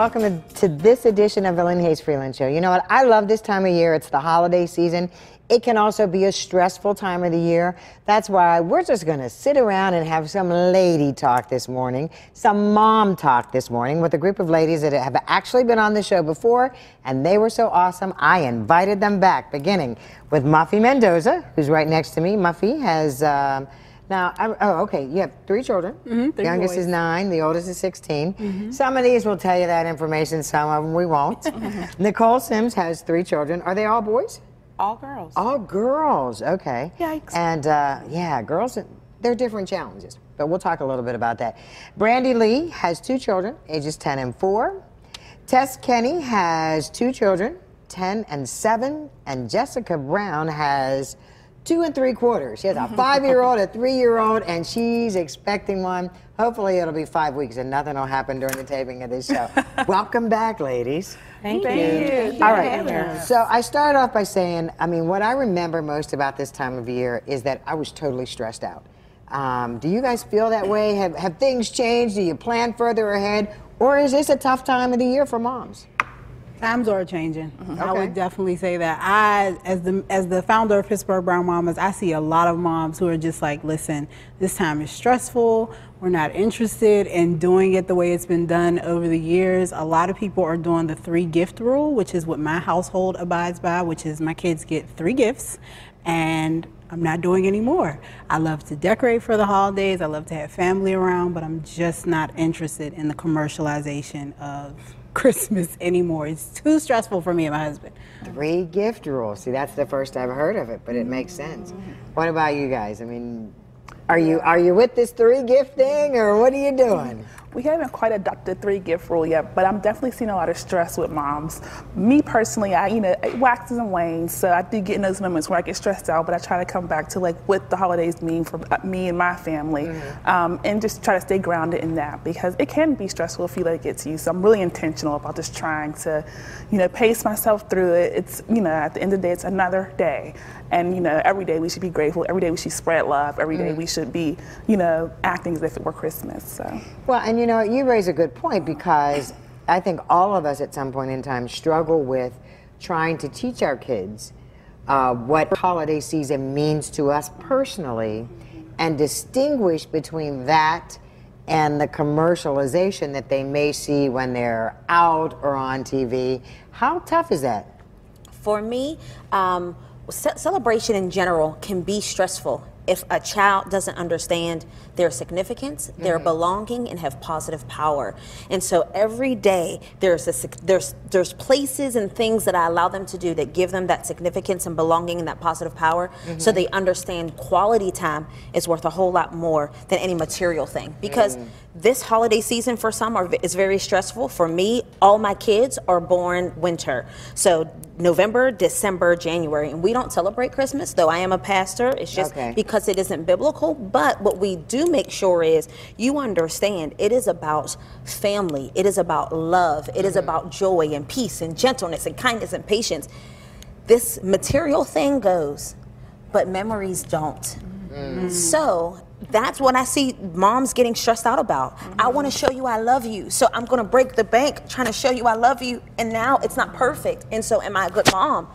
welcome to this edition of the Lynne Hayes-Freeland Show. You know what? I love this time of year. It's the holiday season. It can also be a stressful time of the year. That's why we're just going to sit around and have some lady talk this morning, some mom talk this morning with a group of ladies that have actually been on the show before, and they were so awesome, I invited them back, beginning with Muffy Mendoza, who's right next to me. Muffy has... you have 3 children. The youngest is 9, the oldest is 16. Some of these will tell you that information, some of them we won't. Nicole Sims has 3 children. Are they all boys? All girls. All girls, okay. Yikes. And yeah, girls, they're different challenges, but we'll talk a little bit about that. Brandy Lee has 2 children, ages 10 and 4. Tess Kenny has 2 children, 10 and 7. And Jessica Brown has 2 3/4. She has a 5-year-old, a 3-year-old, and she's expecting one. Hopefully it'll be 5 weeks and nothing will happen during the taping of this show. Welcome back, ladies. Thank you. All right, so I start off by saying, I mean, what I remember most about this time of year is that I was totally stressed out. Do you guys feel that way? Have things changed? Do you plan further ahead? Or is this a tough time of the year for moms? Times are changing. Okay. I would definitely say that. As the founder of Pittsburgh Brown Mamas, I see a lot of moms who are just like, listen, this time is stressful. We're not interested in doing it the way it's been done over the years. A lot of people are doing the 3 gift rule, which is what my household abides by, which is my kids get 3 gifts, and I'm not doing any more. I love to decorate for the holidays. I love to have family around, but I'm just not interested in the commercialization of Christmas anymore. It's too stressful for me and my husband. 3 gift rule. See, that's the first I've heard of it, but it makes sense. What about you guys? I mean, are you with this 3 gift thing, or what are you doing? We haven't quite adopted 3 gift rule yet, but I'm definitely seeing a lot of stress with moms. Me personally, it waxes and wanes, so I do get in those moments where I get stressed out, but I try to come back to like what the holidays mean for me and my family, and just try to stay grounded in that, because it can be stressful if you let it get to you. So I'm really intentional about just trying to, pace myself through it. It's, at the end of the day, it's another day. And, every day we should be grateful. Every day we should spread love. Every day we should be, acting as if it were Christmas. So. Well, and you raise a good point, because I think all of us at some point in time struggle with trying to teach our kids what holiday season means to us personally, and distinguish between that and the commercialization that they may see when they're out or on TV. How tough is that? For me, celebration in general can be stressful if a child doesn't understand their significance, their belonging, and have positive power. And so every day there's places and things that I allow them to do that give them that significance and belonging and that positive power, so they understand quality time is worth a whole lot more than any material thing. Because this holiday season for some is very stressful. For me, all my kids are born winter. So November, December, January, and we don't celebrate Christmas, though I am a pastor. It's just because it isn't biblical. But what we do make sure is you understand it is about family. It is about love. It is about joy and peace and gentleness and kindness and patience. This material thing goes, but memories don't. So that's what I see moms getting stressed out about. I want to show you I love you, so I'm going to break the bank trying to show you I love you, and now it's not perfect. And so am I a good mom?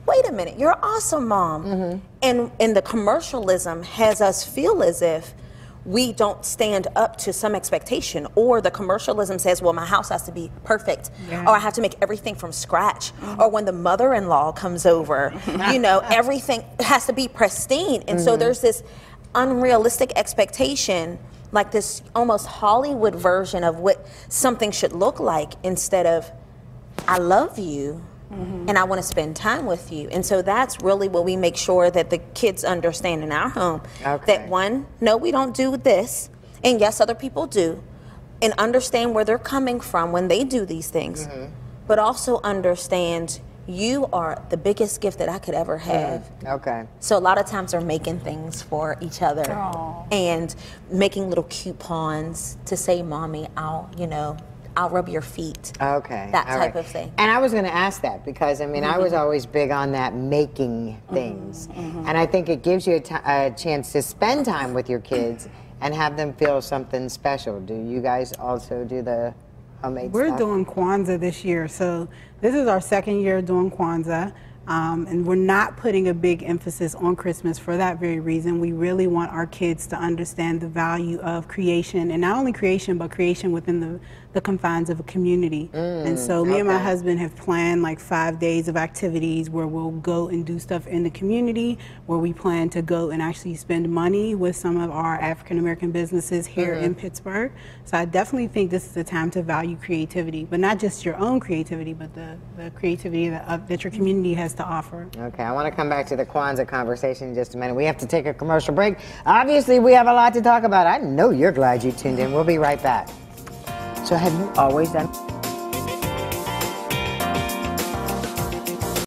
Wait a minute, you're an awesome mom. And the commercialism has us feel as if we don't stand up to some expectation, or the commercialism says, well, my house has to be perfect, or I have to make everything from scratch, or when the mother-in-law comes over, everything has to be pristine. And so there's this unrealistic expectation, like this almost Hollywood version of what something should look like, instead of I love you and I want to spend time with you. And so that's really what we make sure that the kids understand in our home. That one, no, we don't do this, and yes, other people do, and understand where they're coming from when they do these things, but also understand you are the biggest gift that I could ever have. So a lot of times they're making things for each other and making little coupons to say, Mommy, I'll rub your feet. That type of thing. And I was going to ask that, because I mean, I was always big on that making things. And I think it gives you a chance to spend time with your kids and have them feel something special. Do you guys also do the homemade We're stuff? doing Kwanzaa this year, so this is our second year doing Kwanzaa. And we're not putting a big emphasis on Christmas for that very reason. We really want our kids to understand the value of creation, and not only creation, but creation within the confines of a community. And so me and my husband have planned like 5 days of activities where we'll go and do stuff in the community, where we plan to go and actually spend money with some of our African American businesses here in Pittsburgh. So I definitely think this is a time to value creativity, but not just your own creativity, but the creativity that your community has to offer. Okay, I want to come back to the Kwanzaa conversation in just a minute. We have to take a commercial break. Obviously, we have a lot to talk about. I know you're glad you tuned in. We'll be right back. So have you always done